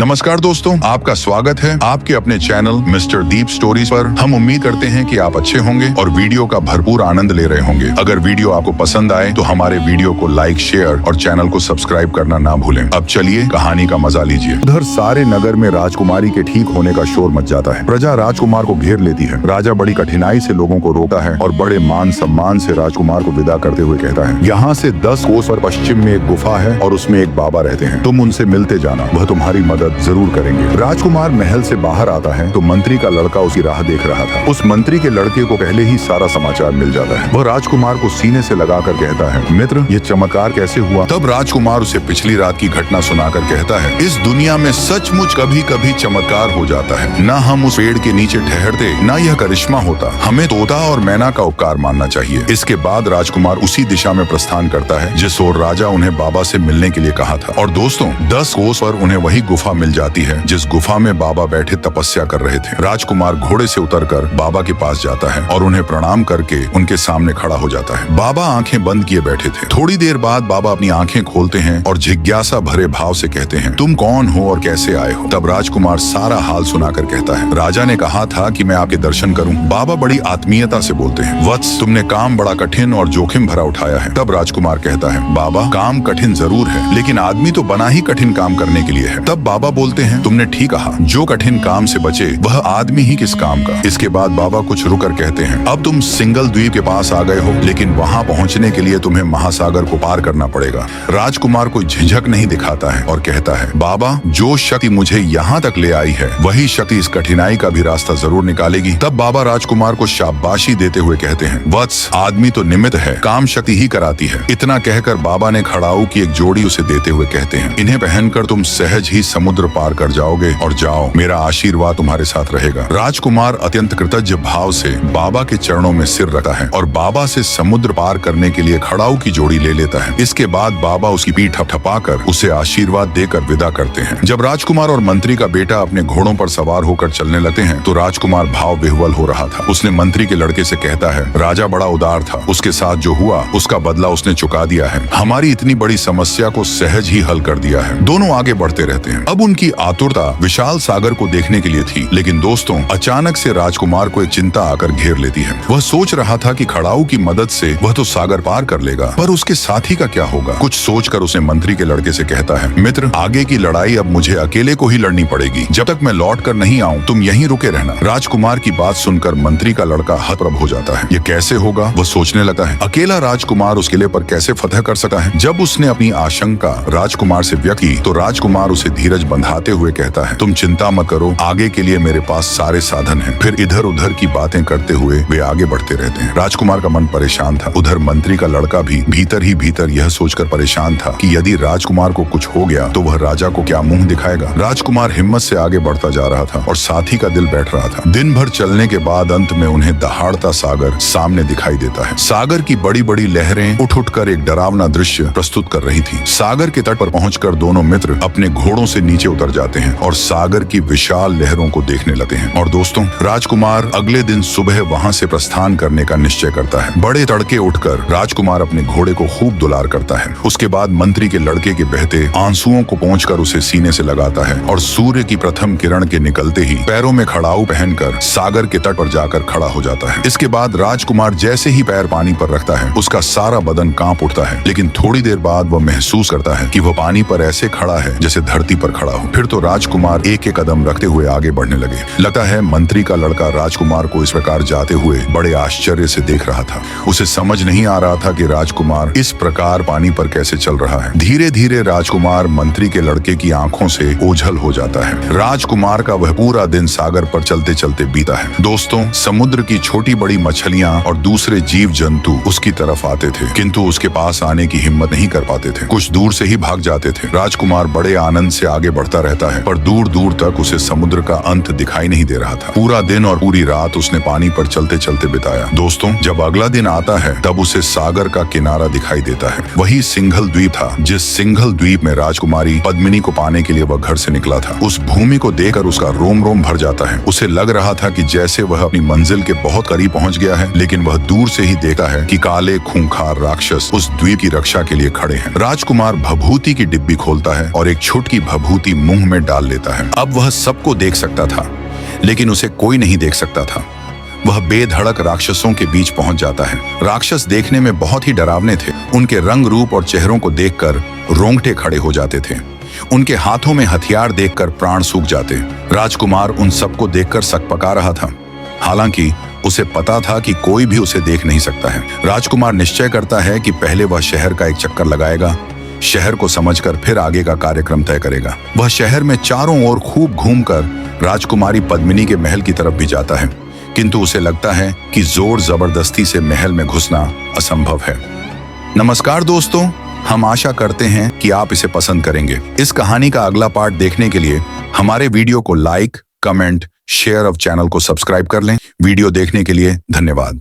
नमस्कार दोस्तों, आपका स्वागत है आपके अपने चैनल मिस्टर दीप स्टोरीज पर। हम उम्मीद करते हैं कि आप अच्छे होंगे और वीडियो का भरपूर आनंद ले रहे होंगे। अगर वीडियो आपको पसंद आए तो हमारे वीडियो को लाइक, शेयर और चैनल को सब्सक्राइब करना ना भूलें। अब चलिए कहानी का मजा लीजिए। उधर सारे नगर में राजकुमारी के ठीक होने का शोर मच जाता है। प्रजा राजकुमार को घेर लेती है। राजा बड़ी कठिनाई से लोगों को रोकता है और बड़े मान सम्मान से राजकुमार को विदा करते हुए कहता है, यहाँ से 10 कोस पर पश्चिम में एक गुफा है और उसमें एक बाबा रहते हैं। तुम उनसे मिलते जाना, वह तुम्हारी मदद जरूर करेंगे। राजकुमार महल से बाहर आता है तो मंत्री का लड़का उसकी राह देख रहा था। उस मंत्री के लड़के को पहले ही सारा समाचार मिल जाता है। वह राजकुमार को सीने से लगाकर कहता है, मित्र, ये चमत्कार कैसे हुआ? तब राजकुमार उसे पिछली रात की घटना सुनाकर कहता है, इस दुनिया में सचमुच कभी कभी चमत्कार हो जाता है। न हम उस पेड़ के नीचे ठहरते, न यह करिश्मा होता। हमें तोता और मैना का उपकार मानना चाहिए। इसके बाद राजकुमार उसी दिशा में प्रस्थान करता है जिस ओर राजा उन्हें बाबा से मिलने के लिए कहा था। और दोस्तों, 10 कोस पर उन्हें वही गुफा मिल जाती है जिस गुफा में बाबा बैठे तपस्या कर रहे थे। राजकुमार घोड़े से उतरकर बाबा के पास जाता है और उन्हें प्रणाम करके उनके सामने खड़ा हो जाता है। बाबा आंखें बंद किए बैठे थे। थोड़ी देर बाद बाबा अपनी आंखें खोलते हैं और जिज्ञासा भरे भाव से कहते हैं, तुम कौन हो और कैसे आए हो? तब राजकुमार सारा हाल सुनाकर कहता है, राजा ने कहा था कि मैं आपके दर्शन करूं। बाबा बड़ी आत्मीयता से बोलते हैं, वत्स, तुमने काम बड़ा कठिन और जोखिम भरा उठाया है। तब राजकुमार कहता है, बाबा, काम कठिन जरूर है, लेकिन आदमी तो बना ही कठिन काम करने के लिए है। तब बाबा बोलते हैं, तुमने ठीक कहा, जो कठिन काम से बचे वह आदमी ही किस काम का। इसके बाद बाबा कुछ रुकर कहते हैं, अब तुम सिंगल द्वीप के पास आ गए हो, लेकिन वहाँ पहुँचने के लिए तुम्हें महासागर को पार करना पड़ेगा। राजकुमार कोई झिझक नहीं दिखाता है और कहता है, बाबा, जो शक्ति मुझे यहाँ तक ले आई है वही शक्ति इस कठिनाई का भी रास्ता जरूर निकालेगी। तब बाबा राजकुमार को शाबाशी देते हुए कहते हैं, वत्स, आदमी तो निमित्त है, काम शक्ति ही कराती है। इतना कहकर बाबा ने खड़ाऊ की एक जोड़ी उसे देते हुए कहते हैं, इन्हें पहनकर तुम सहज ही समुद्र पार कर जाओगे और जाओ, मेरा आशीर्वाद तुम्हारे साथ रहेगा। राजकुमार अत्यंत कृतज्ञ भाव से बाबा के चरणों में सिर रखता है और बाबा से समुद्र पार करने के लिए खड़ाऊ की जोड़ी ले लेता है। इसके बाद बाबा उसकी पीठ थपथपाकर उसे आशीर्वाद देकर विदा करते हैं। जब राजकुमार और मंत्री का बेटा अपने घोड़ों पर सवार होकर चलने लगते हैं तो राजकुमार भाव विह्वल हो रहा था। उसने मंत्री के लड़के से कहता है, राजा बड़ा उदार था, उसके साथ जो हुआ उसका बदला उसने चुका दिया है। हमारी इतनी बड़ी समस्या को सहज ही हल कर दिया है। दोनों आगे बढ़ते रहते हैं। अब उनकी आतुरता विशाल सागर को देखने के लिए थी, लेकिन दोस्तों, अचानक से राजकुमार को एक चिंता आकर घेर लेती है। वह सोच रहा था कि खड़ाऊ की मदद से वह तो सागर पार कर लेगा, पर उसके साथी का क्या होगा? कुछ सोचकर उसने मंत्री के लड़के से कहता है, मित्र, आगे की लड़ाई अब मुझे अकेले को ही लड़नी पड़ेगी। जब तक मैं लौट कर नहीं आऊं तुम यहीं रुके रहना। राजकुमार की बात सुनकर मंत्री का लड़का हतप्रभ हो जाता है। ये कैसे होगा? वह सोचने लगता है, अकेला राजकुमार उस किले पर कैसे फतह कर सकता है? जब उसने अपनी आशंका राजकुमार से व्यक्त की तो राजकुमार उसे धीरज बंधाते हुए कहता है, तुम चिंता मत करो, आगे के लिए मेरे पास सारे साधन हैं। फिर इधर उधर की बातें करते हुए वे आगे बढ़ते रहते हैं। राजकुमार का मन परेशान था। उधर मंत्री का लड़का भी भीतर ही भीतर यह सोचकर परेशान था कि यदि राजकुमार को कुछ हो गया तो वह राजा को क्या मुंह दिखाएगा। राजकुमार हिम्मत से आगे बढ़ता जा रहा था और साथी का दिल बैठ रहा था। दिन भर चलने के बाद अंत में उन्हें दहाड़ता सागर सामने दिखाई देता है। सागर की बड़ी बड़ी लहरें उठ उठकर एक डरावना दृश्य प्रस्तुत कर रही थी। सागर के तट पर पहुंचकर दोनों मित्र अपने घोड़ों से नीचे उतर जाते हैं और सागर की विशाल लहरों को देखने लगते हैं। और दोस्तों, राजकुमार अगले दिन सुबह वहां से प्रस्थान करने का निश्चय करता है। बड़े तड़के उठकर राजकुमार अपने घोड़े को खूब दुलार करता है। उसके बाद मंत्री के लड़के के बहते आंसुओं को पोंछकर उसे सीने से लगाता है और सूर्य की प्रथम किरण के निकलते ही पैरों में खड़ाऊ पहनकर सागर के तट पर जाकर खड़ा हो जाता है। इसके बाद राजकुमार जैसे ही पैर पानी पर रखता है उसका सारा बदन कांप उठता है, लेकिन थोड़ी देर बाद वह महसूस करता है कि वह पानी पर ऐसे खड़ा है जैसे धरती पर खड़ा हो। फिर तो राजकुमार एक एक कदम रखते हुए आगे बढ़ने लगे। लगता है मंत्री का लड़का राजकुमार को इस प्रकार जाते हुए बड़े आश्चर्य से देख रहा था। उसे समझ नहीं आ रहा था कि राजकुमार इस प्रकार पानी पर कैसे चल रहा है। धीरे धीरे राजकुमार मंत्री के लड़के की आंखों से ओझल हो जाता है। राजकुमार का वह पूरा दिन सागर पर चलते चलते बीता है। दोस्तों, समुद्र की छोटी बड़ी मछलियां और दूसरे जीव जंतु उसकी तरफ आते थे, किंतु उसके पास आने की हिम्मत नहीं कर पाते थे। कुछ दूर से ही भाग जाते थे। राजकुमार बड़े आनंद से आगे बढ़ता रहता है, पर दूर दूर तक उसे समुद्र का अंत दिखाई नहीं दे रहा था। पूरा दिन और पूरी रात उसने पानी पर चलते चलते बिताया। दोस्तों, जब अगला दिन आता है तब उसे सागर का किनारा दिखाई देता है। वही सिंघल द्वीप था जिस सिंघल द्वीप में राजकुमारी पद्मिनी को पाने के लिए वह घर से निकला था। उस भूमि को देखकर उसका रोम रोम भर जाता है। उसे लग रहा था कि जैसे वह अपनी मंजिल के बहुत करीब पहुंच गया है, लेकिन वह दूर से ही देखता है कि काले खूंखार राक्षस उस द्वीप की रक्षा के लिए खड़े हैं। राजकुमार भभूति की डिब्बी खोलता है और एक छुटकी भभूति रोटी मुंह में डाल लेता है। अब वह सबको देख सकता था, लेकिन उसे कोई नहीं देख सकता था। वह बेधड़क राक्षसों के बीच पहुंच जाता है। राक्षस देखने में बहुत ही डरावने थे। उनके रंग रूप और चेहरों को देखकर रोंगटे खड़े हो जाते थे। उनके हाथों में हथियार देखकर प्राण सूख जाते। राजकुमार उन सबको देखकर सकपका रहा था, हालांकि उसे पता था कि कोई भी उसे देख नहीं सकता है। राजकुमार निश्चय करता है कि पहले वह शहर का एक चक्कर लगाएगा, शहर को समझकर फिर आगे का कार्यक्रम तय करेगा। वह शहर में चारों ओर खूब घूमकर राजकुमारी पद्मिनी के महल की तरफ भी जाता है, किंतु उसे लगता है कि जोर जबरदस्ती से महल में घुसना असंभव है। नमस्कार दोस्तों, हम आशा करते हैं कि आप इसे पसंद करेंगे। इस कहानी का अगला पार्ट देखने के लिए हमारे वीडियो को लाइक, कमेंट, शेयर और चैनल को सब्सक्राइब कर लें। वीडियो देखने के लिए धन्यवाद।